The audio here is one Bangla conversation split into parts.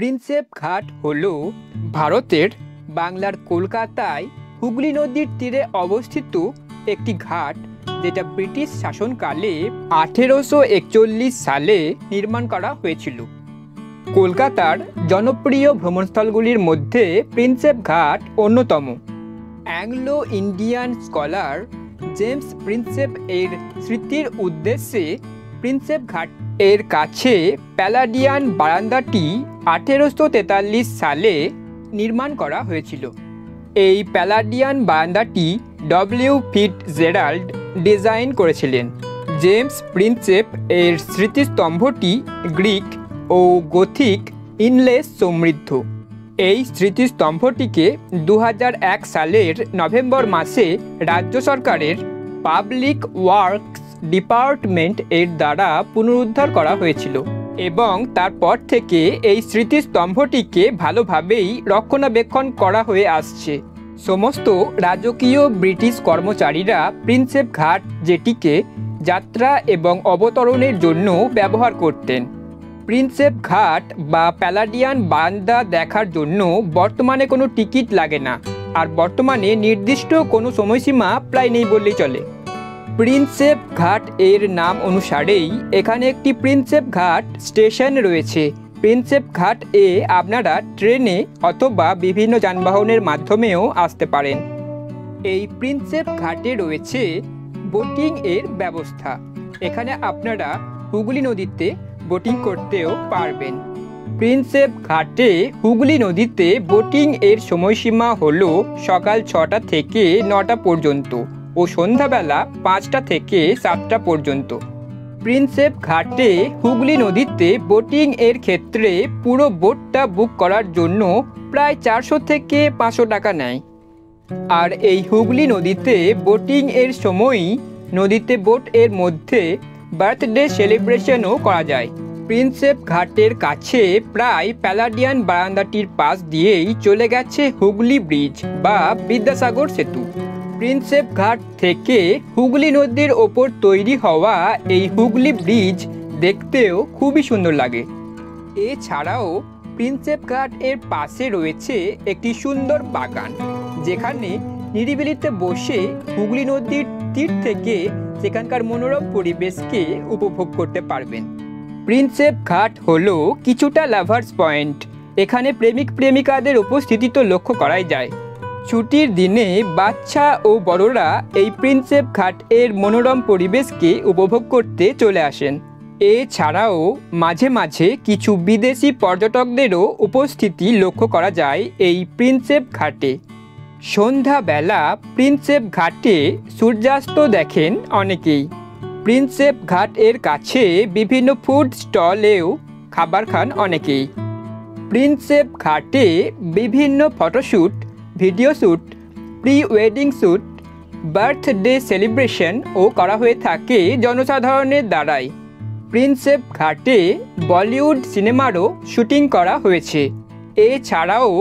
প্রিন্সেপ ঘাট হলো ভারতের বাংলার কলকাতায় হুগলি নদীর তীরে অবস্থিত একটি ঘাট, যেটা ব্রিটিশ শাসনকালে 1841 সালে নির্মাণ করা হয়েছিল। কলকাতার জনপ্রিয় ভ্রমণস্থলগুলির মধ্যে প্রিন্সেপ ঘাট অন্যতম। Anglo Indian scholar James Prinsep এর স্মৃতির উদ্দেশ্যে প্রিন্সেপ ঘাট এর কাছে প্যালাডিয়ান বারান্দাটি 1843 সালে নির্মাণ করা হয়েছিল। এই প্যালাডিয়ান বারান্দাটি ডব্লিউ ফিটজেরাল্ড ডিজাইন করেছিলেন। জেমস প্রিন্সেপ এর স্মৃতিস্তম্ভটি গ্রিক ও গথিক ইনলেস সমৃদ্ধ। এই স্মৃতিস্তম্ভটিকে 2001 সালের নভেম্বর মাসে রাজ্য সরকারের পাবলিক ওয়ার্কস ডিপার্টমেন্ট এর দ্বারা পুনরুদ্ধার করা হয়েছিল এবং তারপর থেকে এই স্মৃতিস্তম্ভটিকে ভালোভাবেই রক্ষণাবেক্ষণ করা হয়ে আসছে। সমস্ত রাজকীয় ব্রিটিশ কর্মচারীরা প্রিন্সেপ ঘাট যেটিকে যাত্রা এবং অবতরণের জন্য ব্যবহার করতেন। প্রিন্সেপ ঘাট বা প্যালাডিয়ান বারান্দা দেখার জন্য বর্তমানে কোনো টিকিট লাগে না, আর বর্তমানে নির্দিষ্ট কোনো সময়সীমা প্রায় নেই বললেই চলে। প্রিন্সেপ ঘাট এর নাম অনুসারেই এখানে একটি প্রিন্সেপ ঘাট স্টেশন রয়েছে। প্রিন্সেপ ঘাট এ আপনারা ট্রেনে অথবা বিভিন্ন যানবাহনের মাধ্যমেও আসতে পারেন। এই প্রিন্সেপ ঘাটে রয়েছে বোটিং এর ব্যবস্থা। এখানে আপনারা হুগলি নদীতে বোটিং করতেও পারবেন। প্রিন্সেপ ঘাটে হুগলি নদীতে বোটিং এর সময়সীমা হলো সকাল 6টা থেকে 9টা পর্যন্ত ও সন্ধ্যাবেলা 5টা থেকে 7টা পর্যন্ত। প্রিন্সেপ ঘাটে হুগলি নদীতে বোটিং এর ক্ষেত্রে পুরো বোটটা বুক করার জন্য প্রায় 400 থেকে 500 টাকা নেয়। আর এই হুগলি নদীতে বোটিং এর সময়ই নদীতে বোট এর মধ্যে বার্থডে সেলিব্রেশনও করা যায়। প্রিন্সেপ ঘাটের কাছে প্রায় প্যালাডিয়ান বারান্দাটির পাশ দিয়েই চলে গেছে হুগলি ব্রিজ বা বিদ্যাসাগর সেতু। প্রিন্সেপ ঘাট থেকে হুগলি নদীর ওপর তৈরি হওয়া এই হুগলি ব্রিজ দেখতেও খুবই সুন্দর লাগে। এছাড়াও প্রিন্সেপ ঘাট এর পাশে রয়েছে একটি সুন্দর বাগান, যেখানে নিরিবিলিতে বসে হুগলি নদীর তীর থেকে সেখানকার মনোরম পরিবেশকে উপভোগ করতে পারবেন। প্রিন্সেপ ঘাট হলো কিছুটা লাভার্স পয়েন্ট। এখানে প্রেমিক প্রেমিকাদের উপস্থিতি তো লক্ষ্য করাই যায়। ছুটির দিনে বাচ্চা ও বড়রা এই প্রিন্সেপ ঘাট এর মনোরম পরিবেশকে উপভোগ করতে চলে আসেন। এছাড়াও মাঝে মাঝে কিছু বিদেশি পর্যটকদেরও উপস্থিতি লক্ষ্য করা যায় এই প্রিন্সেপ ঘাটে। সন্ধ্যাবেলা প্রিন্সেপ ঘাটে সূর্যাস্ত দেখেন অনেকেই। প্রিন্সেপ ঘাট এর কাছে বিভিন্ন ফুড স্টলেও খাবার খান অনেকেই। প্রিন্সেপ ঘাটে বিভিন্ন photoshoot, video shoot, pre wedding shoot, birthday সেলিব্রেশনও করা হয়ে থাকে জনসাধারণের দ্বারাই। প্রিন্সেপ ঘাটে বলিউড সিনেমারও শুটিং করা হয়েছে। এছাড়াও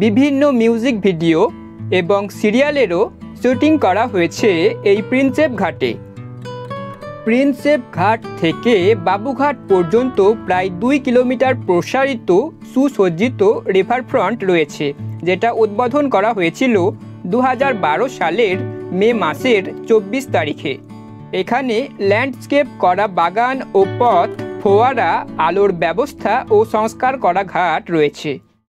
বিভিন্ন মিউজিক ভিডিও এবং সিরিয়ালেরও শুটিং করা হয়েছে এই প্রিন্সেপ ঘাটে। প্রিন্সেপ ঘাট থেকে বাবুঘাট পর্যন্ত প্রায় 2 কিলোমিটার প্রসারিত সুসজ্জিত রিভারফ্রন্ট রয়েছে, যেটা উদ্বোধন করা হয়েছিল 2012 সালের মে মাসের 24 তারিখে। এখানে ল্যান্ডস্কেপ করা বাগান ও পথ, ফোয়ারা, আলোর ব্যবস্থা ও সংস্কার করা ঘাট রয়েছে।